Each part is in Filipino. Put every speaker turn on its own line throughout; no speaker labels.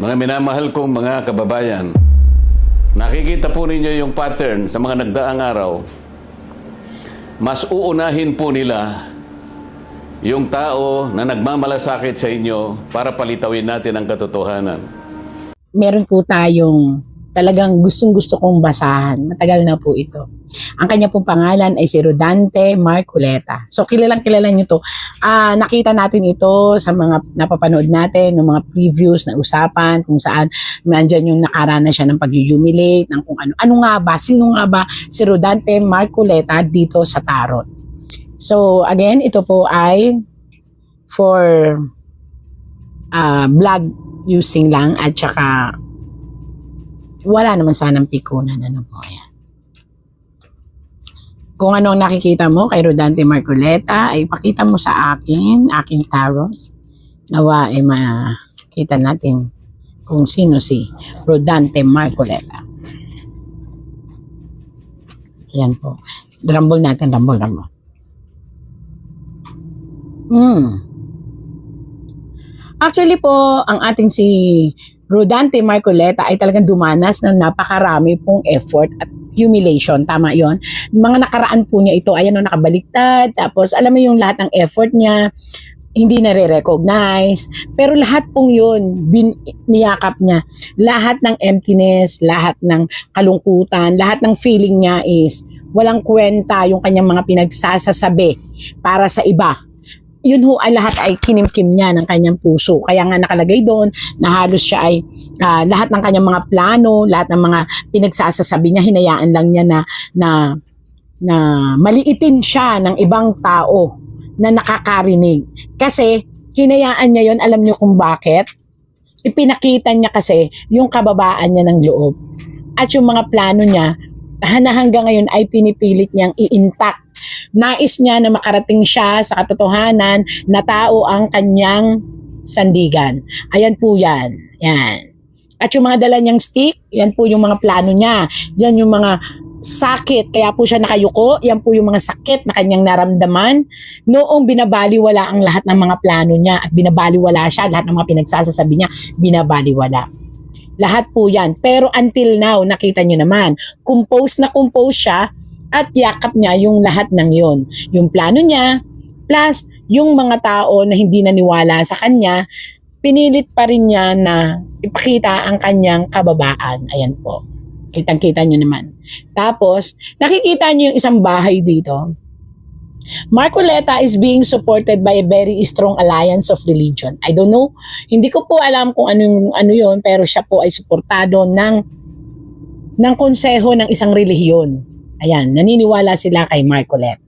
Mga minamahal kong mga kababayan, nakikita po ninyo yung pattern sa mga nagdaang araw. Mas uunahin po nila yung tao na nagmamalasakit sa inyo para palitawin natin ang katotohanan.
Meron po tayong talagang gustong-gusto kong basahan. Matagal na po ito. Ang kanya pong pangalan ay si Rodante Marcoleta. So kilalang-kilala nyo to. Nakita natin ito sa mga napapanood natin, ng mga previews na usapan, kung saan nandyan yung nakaranas siya ng pag-humiliate, ng kung ano. Ano nga ba? Sino nga ba si Rodante Marcoleta dito sa tarot? So again, ito po ay for blog using lang at saka wala naman sanang pikunan. Ano po yan. Kung ano ang nakikita mo kay Rodante Marcoleta, ay pakita mo sa akin, aking tarot. Nawa ay makita natin kung sino si Rodante Marcoleta. Yan po. Rumble natin, rumble. Actually po, ang ating si Rodante Marcoleta ay talagang dumanas ng napakarami pong effort at humiliation. Tama yon. Mga nakaraan po niya ito, ayan o, nakabaliktad. Tapos alam mo yung lahat ng effort niya, hindi nare-recognize. Pero lahat pong yun, niyakap niya. Lahat ng emptiness, lahat ng kalungkutan, lahat ng feeling niya is walang kwenta yung kanyang mga pinagsasasabi para sa iba. Yun ho ay lahat ay kinimkim niya ng kanyang puso. Kaya nga nakalagay doon na halos siya ay lahat ng kanyang mga plano, lahat ng mga pinagsasasabi niya, hinayaan lang niya na maliitin siya ng ibang tao na nakakarinig. Kasi hinayaan niya yon, alam niyo kung bakit? Ipinakita niya kasi yung kababaan niya ng loob. At yung mga plano niya, na hanggang ngayon ay pinipilit niyang i-intact. Nais niya na makarating siya sa katotohanan na tao ang kanyang sandigan. Ayan po yan. Yan. At yung mga dala niyang stick, yan po yung mga plano niya. Yan yung mga sakit. Kaya po siya nakayuko. Yan po yung mga sakit na kanyang naramdaman. Noong binabaliwala ang lahat ng mga plano niya at binabaliwala siya, lahat ng mga pinagsasabi niya, binabaliwala. Lahat po yan. Pero until now, nakita niyo naman, compose siya at yakap niya yung lahat ng yon. Yung plano niya, plus yung mga tao na hindi naniwala sa kanya, pinilit pa rin niya na ipakita ang kanyang kababaan. Ayan po. Kitang-kita nyo naman. Tapos, nakikita nyo yung isang bahay dito. Marcoleta is being supported by a very strong alliance of religion. I don't know. Hindi ko po alam kung ano yun, pero siya po ay suportado ng konseho ng isang relihiyon. Ayan, naniniwala sila kay Marcoleta.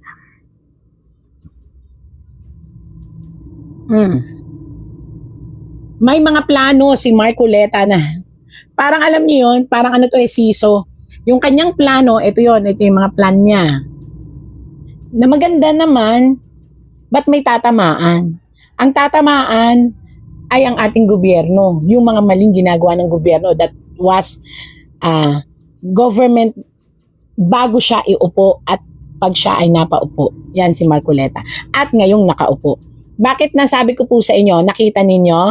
May mga plano si Marcoleta na parang alam niyo yun, parang ano to siso. Yung kanyang plano, ito yung mga plan niya. Na maganda naman, ba't may tatamaan? Ang tatamaan ay ang ating gobyerno. Yung mga maling ginagawa ng gobyerno that was government bago siya iupo at pag siya ay napaupo. Yan si Marcoleta. At ngayong nakaupo. Bakit nasabi ko po sa inyo, nakita ninyo?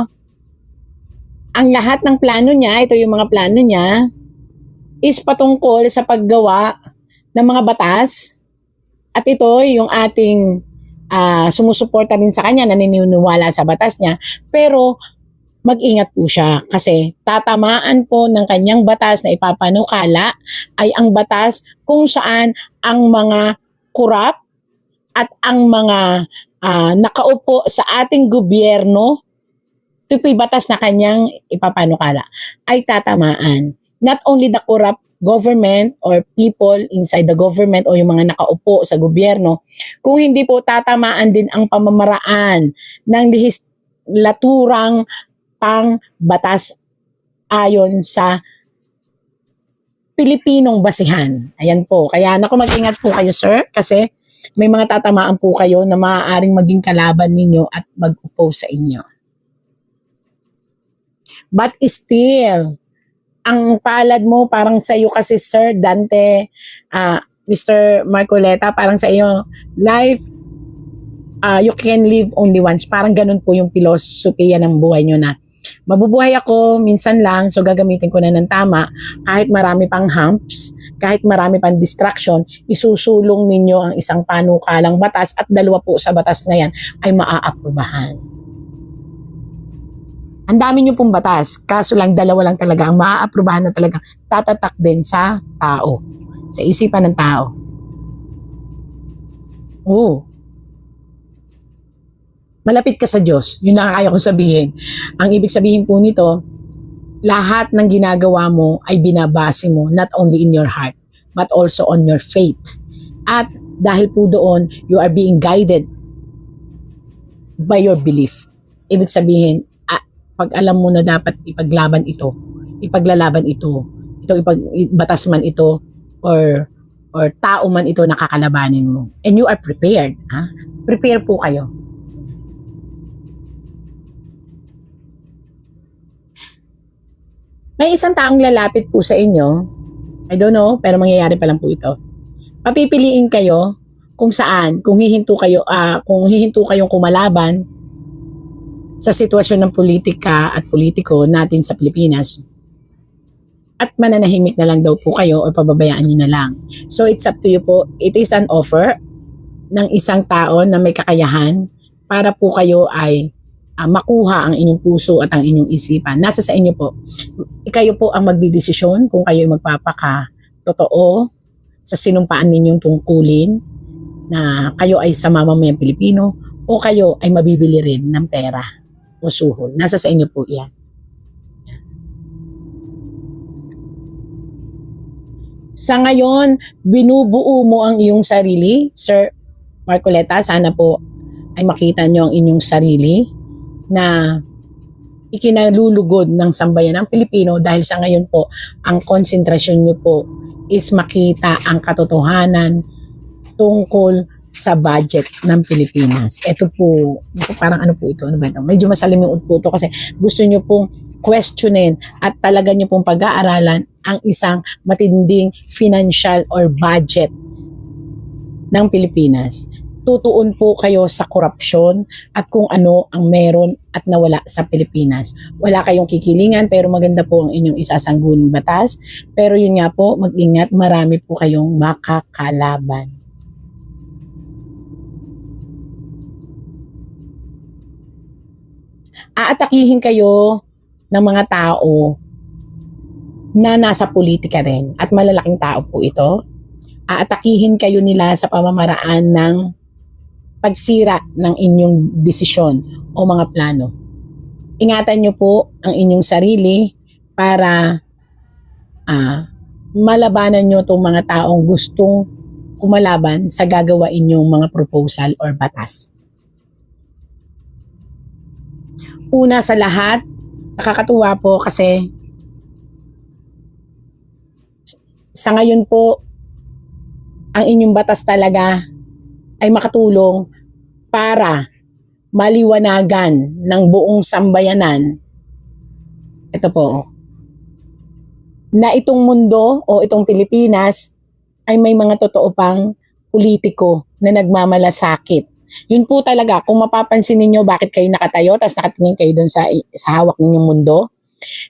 Ang lahat ng plano niya, ito yung mga plano niya, is patungkol sa paggawa ng mga batas. At ito yung ating sumusuporta rin sa kanya, naniniwala sa batas niya. Pero mag-ingat po siya kasi tatamaan po ng kanyang batas na ipapanukala ay ang batas kung saan ang mga korap at ang mga nakaupo sa ating gobyerno, ito po yung batas na kanyang ipapanukala, ay tatamaan. Not only the corrupt government or people inside the government o yung mga nakaupo sa gobyerno, kung hindi po tatamaan din ang pamamaraan ng lehislaturang pang batas ayon sa Pilipinong basihan. Ayan po. Kaya naku, mag-ingat po kayo, sir, kasi may mga tatamaan po kayo na maaaring maging kalaban ninyo at mag-oppose sa inyo. But still, ang palad mo parang sa iyo kasi, Sir Dante, Mr. Marcoleta, parang sa iyo, life, you can live only once. Parang ganun po yung filosofiya ng buhay nyo na Mabubuhay ako minsan lang, so gagamitin ko na ng tama. Kahit marami pang humps, kahit marami pang distraction, isusulong ninyo ang isang panukalang batas at 2 po sa batas na yan ay maaaprubahan. Ang dami nyo pong batas, kaso lang 2 lang talaga ang maaaprubahan na talagang tatatak din sa tao, sa isipan ng tao. Oo. Malapit ka sa Diyos. Yun ang kaya kong sabihin. Ang ibig sabihin po nito, lahat ng ginagawa mo ay binabase mo not only in your heart, but also on your faith. At dahil po doon, you are being guided by your belief. Ibig sabihin, pag alam mo na dapat ipaglalaban ito, itong batas man ito, or tao man ito na kakalabanin mo. And you are prepared. Prepare po kayo. May isang taong lalapit po sa inyo, I don't know, pero mangyayari pa lang po ito. Papipiliin kayo kung saan, kung hihinto kayong kumalaban sa sitwasyon ng politika at politiko natin sa Pilipinas, at mananahimik na lang daw po kayo o pababayaan nyo na lang. So it's up to you po. It is an offer ng isang tao na may kakayahan para po kayo ay makuha ang inyong puso at ang inyong isipan. Nasa sa inyo po. Kayo po ang magdidesisyon kung kayo magpapaka-totoo sa sinumpaan ninyong tungkulin na kayo ay sa mamamayang Pilipino o kayo ay mabibili rin ng pera o suhol. Nasa sa inyo po yan. Sa ngayon, binubuo mo ang iyong sarili. Sir Marcoleta, sana po ay makita nyo ang inyong sarili na ikinalulugod ng sambayan ng Pilipino dahil sa ngayon po, ang konsentrasyon nyo po is makita ang katotohanan tungkol sa budget ng Pilipinas. Ito po, parang ano po ito? Ano ba ito? Medyo masalimuot po ito kasi gusto nyo pong questionin at talaga nyo pong pag-aaralan ang isang matinding financial or budget ng Pilipinas. Tutuon po kayo sa korupsyon at kung ano ang meron at nawala sa Pilipinas. Wala kayong kikilingan pero maganda po ang inyong isasangguling batas. Pero yun nga po, mag-ingat, marami po kayong makakalaban. Aatakihin kayo ng mga tao na nasa politika rin at malalaking tao po ito. Aatakihin kayo nila sa pamamaraan ng pagsira ng inyong desisyon o mga plano. Ingatan nyo po ang inyong sarili para malabanan nyo itong mga taong gustong kumalaban sa gagawain nyong mga proposal or batas. Una sa lahat, nakakatuwa po kasi sa ngayon po, ang inyong batas talaga ay makatulong para maliwanagan ng buong sambayanan. Ito po, na itong mundo o itong Pilipinas ay may mga totoo pang politiko na nagmamalasakit. Yun po talaga, kung mapapansin ninyo bakit kayo nakatayo tapos nakatingin kayo dun sa hawak ninyong mundo,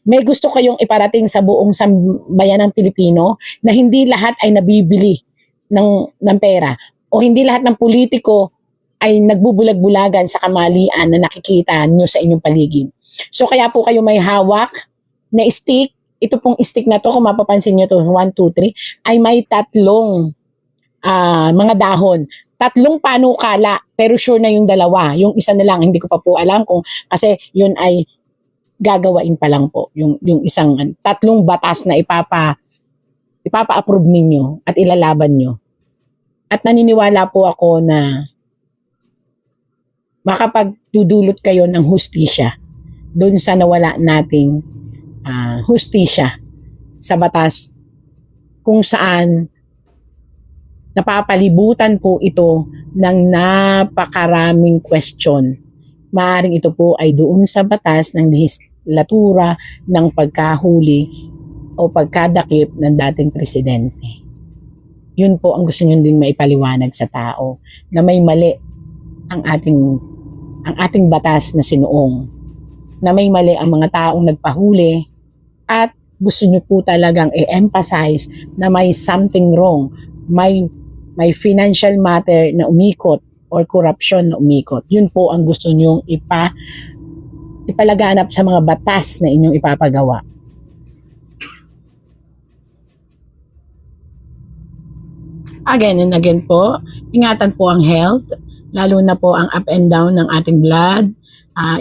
may gusto kayong iparating sa buong sambayan ng Pilipino na hindi lahat ay nabibili ng pera o hindi lahat ng politiko ay nagbubulag-bulagan sa kamalian na nakikita nyo sa inyong paligid. So kaya po kayo may hawak na stick. Ito pong stick na to, kung mapapansin nyo to, 1, 2, 3, ay may 3 mga dahon. 3 panukala, pero sure na yung 2. Yung isa na lang, hindi ko pa po alam kung, kasi yun ay gagawain pa lang po. Yung isang 3 batas na ipapa-approve ninyo at ilalaban nyo. At naniniwala po ako na makapagdudulot kayo ng hustisya doon sa nawala nating hustisya sa batas kung saan napapalibutan po ito ng napakaraming question. Maaring ito po ay doon sa batas ng lehislatura ng pagkahuli o pagkadakip ng dating presidente. Yun po ang gusto nyo din maipaliwanag sa tao na may mali ang ating batas na sinuong. na may mali ang mga taong nagpahuli at gusto nyo po talagang i-emphasize na may something wrong, may financial matter na umikot or corruption na umikot. Yun po ang gusto nyong ipalaganap sa mga batas na inyong ipapagawa. Again and again po, ingatan po ang health, lalo na po ang up and down ng ating blood.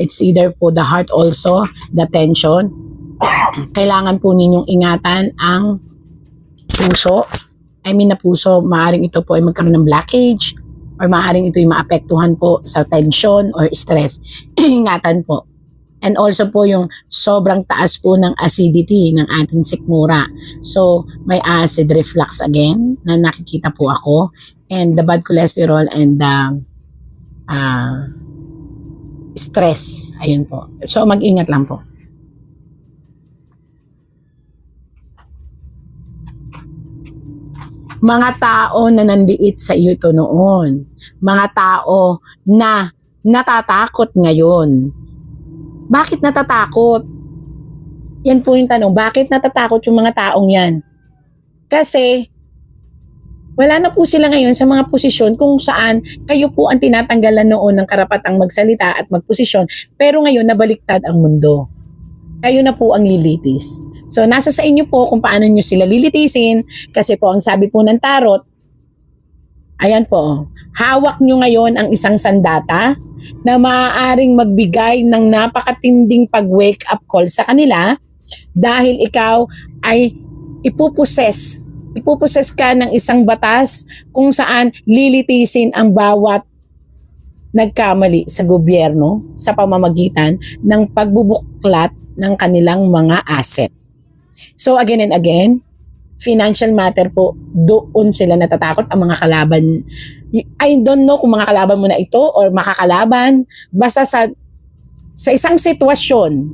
It's either po the heart also, the tension. Kailangan po ninyong ingatan ang puso. Na puso, maaaring ito po ay magkaroon ng blockage or maaaring ito ay maapektuhan po sa tension or stress. Ingatan po. And also po yung sobrang taas po ng acidity ng ating sikmura. So, may acid reflux again na nakikita po ako. And the bad cholesterol and the stress. Ayun po. So, mag-ingat lang po. Mga tao na nanliit sa iyo ito noon. Mga tao na natatakot ngayon. Bakit natatakot? Yan po yung tanong. Bakit natatakot yung mga taong yan? Kasi wala na po sila ngayon sa mga posisyon kung saan kayo po ang tinatanggalan noon ng karapatang magsalita at magposisyon. Pero ngayon nabaliktad ang mundo. Kayo na po ang lilitis. So nasa sa inyo po kung paano nyo sila lilitisin. Kasi po ang sabi po ng tarot, ayan po, hawak nyo ngayon ang isang sandata na maaaring magbigay ng napakatinding pag-wake up call sa kanila dahil ikaw ay ipuposes ka ng isang batas kung saan lilitisin ang bawat nagkamali sa gobyerno sa pamamagitan ng pagbubuklat ng kanilang mga asset. So again and again, financial matter po, doon sila natatakot ang mga kalaban. I don't know kung mga kalaban mo na ito or makakalaban. Basta sa isang sitwasyon,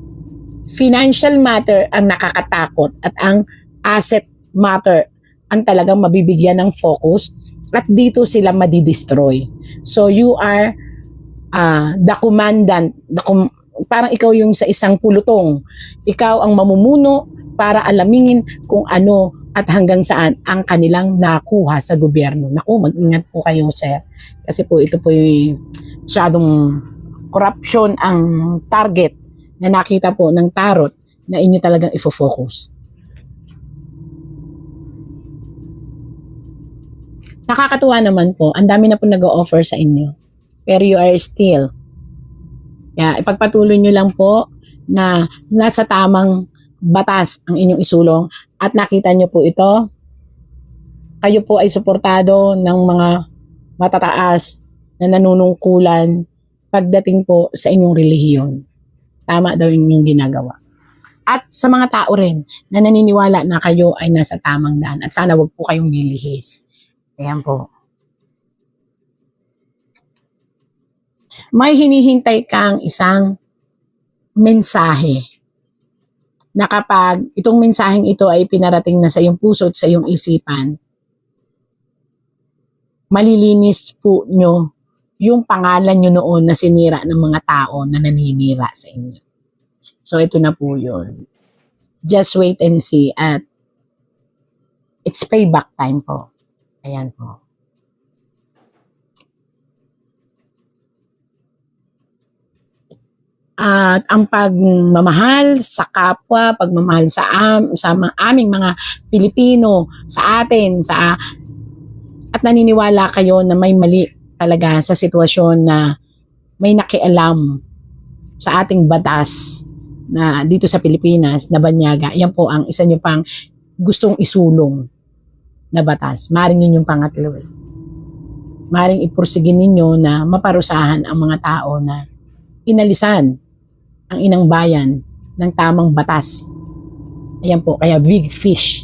financial matter ang nakakatakot at ang asset matter ang talagang mabibigyan ng focus at dito sila madidestroy. So you are the commandant, parang ikaw yung sa isang pulutong. Ikaw ang mamumuno para alamingin kung ano at hanggang saan ang kanilang nakuha sa gobyerno. Naku, mag-ingat po kayo, sir. Kasi po ito po yung masyadong corruption ang target na nakita po ng tarot na inyo talagang ifo-focus. Nakakatuwa naman po, ang dami na po nag-o-offer sa inyo. Pero you are still. Kaya ipagpatuloy nyo lang po na nasa tamang batas ang inyong isulong at nakita nyo po ito, kayo po ay suportado ng mga matataas na nanunungkulan pagdating po sa inyong relihiyon. Tama daw yung ginagawa. At sa mga tao rin na naniniwala na kayo ay nasa tamang daan at sana wag po kayong lilihis. Ayan po. May hinihintay kang isang mensahe na kapag itong mensaheng ito ay pinarating na sa iyong puso at sa iyong isipan, malilinis po nyo yung pangalan nyo noon na sinira ng mga tao na naninira sa inyo. So ito na po yun. Just wait and see at it's payback time po. Ayan po. At ang pagmamahal sa kapwa, pagmamahal sa aming mga Pilipino, sa atin, at naniniwala kayo na may mali talaga sa sitwasyon na may nakialam sa ating batas na dito sa Pilipinas na banyaga. Yan po ang isa nyo pang gustong isulong na batas. Maring yun yung pangatlo. Maring ipursigin ninyo na maparusahan ang mga tao na inalisan ang inang bayan ng tamang batas. Ayan po, kaya big fish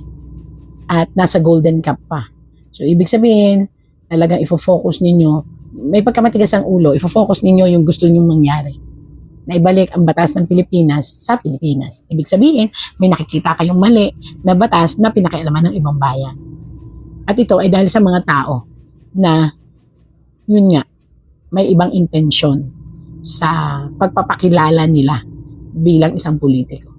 at nasa golden cup pa. So, ibig sabihin, talagang ifo-focus ninyo, may pagkamatigas ang ulo, ifo-focus ninyo yung gusto ninyong mangyari. Na ibalik ang batas ng Pilipinas sa Pilipinas. Ibig sabihin, may nakikita kayong mali na batas na pinakialaman ng ibang bayan. At ito ay dahil sa mga tao na, yun nga, may ibang intensyon sa pagpapakilala nila bilang isang politiko.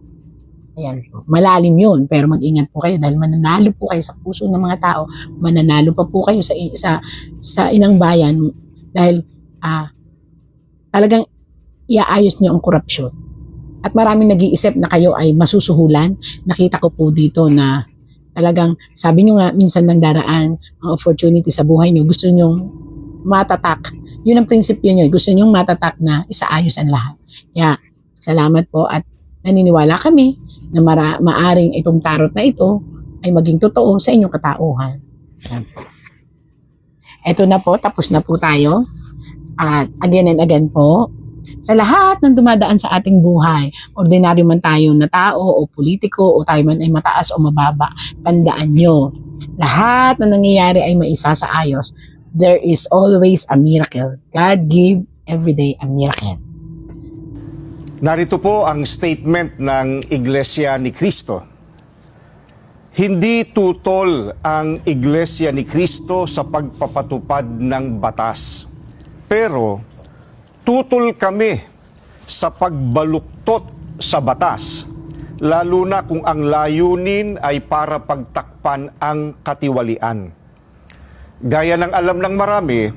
Ayan po. Malalim yun, pero mag-ingat po kayo dahil mananalo po kayo sa puso ng mga tao, mananalo pa po kayo sa inang bayan dahil talagang iaayos niyo ang korupsyon. At maraming nag-iisip na kayo ay masusuhulan. Nakita ko po dito na talagang, sabi niyo nga, minsan nang daraan ang opportunity sa buhay niyo, gusto niyo matatak. Yun ang prinsipyo niyo, gusto niyo matatak na isaayos ang lahat. Kaya, salamat po at naniniwala kami na maaring itong tarot na ito ay maging totoo sa inyong katauhan. Yan po. Ito na po, tapos na po tayo. At again and again po, sa lahat ng dumadaan sa ating buhay, ordinaryo man tayo na tao o politiko o tayo man ay mataas o mababa, tandaan nyo, lahat na nangyayari ay maisasaayos. There is always a miracle. God give every day a miracle.
Narito po ang statement ng Iglesia ni Cristo. Hindi tutol ang Iglesia ni Cristo sa pagpapatupad ng batas. Pero tutol kami sa pagbaluktot sa batas, lalo na kung ang layunin ay para pagtakpan ang katiwalian. Gaya ng alam ng marami,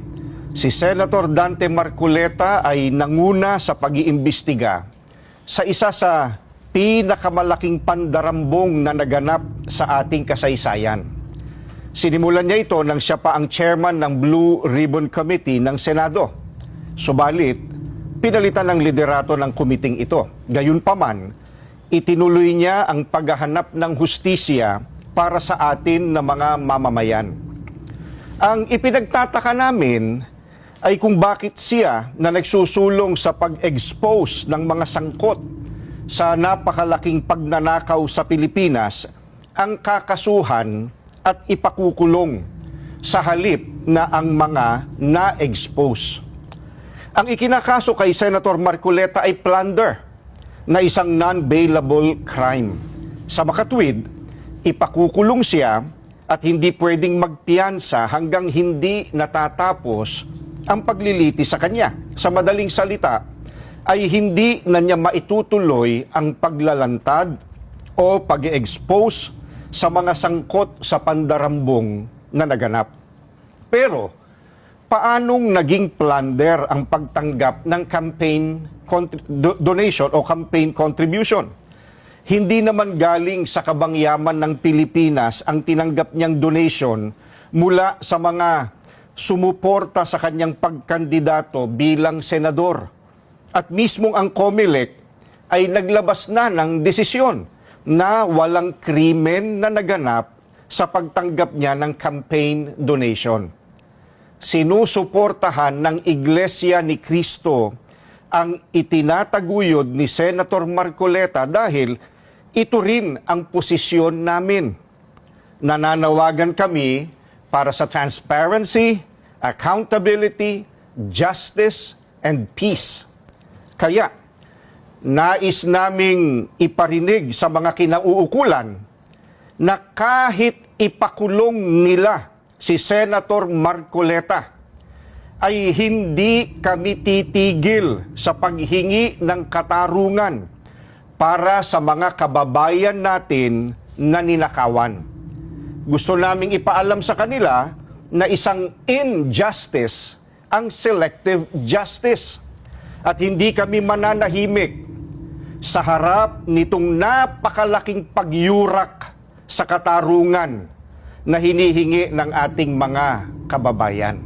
si Senator Dante Marcoleta ay nanguna sa pag-iimbestiga sa isa sa pinakamalaking pandarambong na naganap sa ating kasaysayan. Sinimulan niya ito nang siya pa ang chairman ng Blue Ribbon Committee ng Senado. Subalit, pinalitan ng liderato ng kumiting ito. Gayunpaman, itinuloy niya ang paghahanap ng hustisya para sa atin na mga mamamayan. Ang ipinagtataka namin ay kung bakit siya na nagsusulong sa pag-expose ng mga sangkot sa napakalaking pagnanakaw sa Pilipinas ang kakasuhan at ipakukulong sa halip na ang mga na-expose. Ang ikinakaso kay Senator Marcoleta ay plunder na isang non-bailable crime. Sa makatwid, ipakukulong siya at hindi pwedeng magpiyansa hanggang hindi natatapos ang pagliliti sa kanya. Sa madaling salita, ay hindi na niya maitutuloy ang paglalantad o pag-expose sa mga sangkot sa pandarambong na naganap. Pero, paanong naging plunder ang pagtanggap ng campaign donation o campaign contribution? Hindi naman galing sa kabangyaman ng Pilipinas ang tinanggap niyang donation mula sa mga sumuporta sa kanyang pagkandidato bilang senador. At mismong ang COMELEC ay naglabas na ng desisyon na walang krimen na naganap sa pagtanggap niya ng campaign donation. Sinusuportahan ng Iglesia ni Cristo ang itinataguyod ni Senator Marcoleta dahil ito rin ang posisyon namin. Nananawagan kami para sa transparency, accountability, justice, and peace. Kaya, nais naming iparinig sa mga kinauukulan na kahit ipakulong nila si Senator Marcoleta, ay hindi kami titigil sa paghingi ng katarungan para sa mga kababayan natin na ninakawan. Gusto naming ipaalam sa kanila na isang injustice ang selective justice. At hindi kami mananahimik sa harap nitong napakalaking pagyurak sa katarungan na hinihingi ng ating mga kababayan.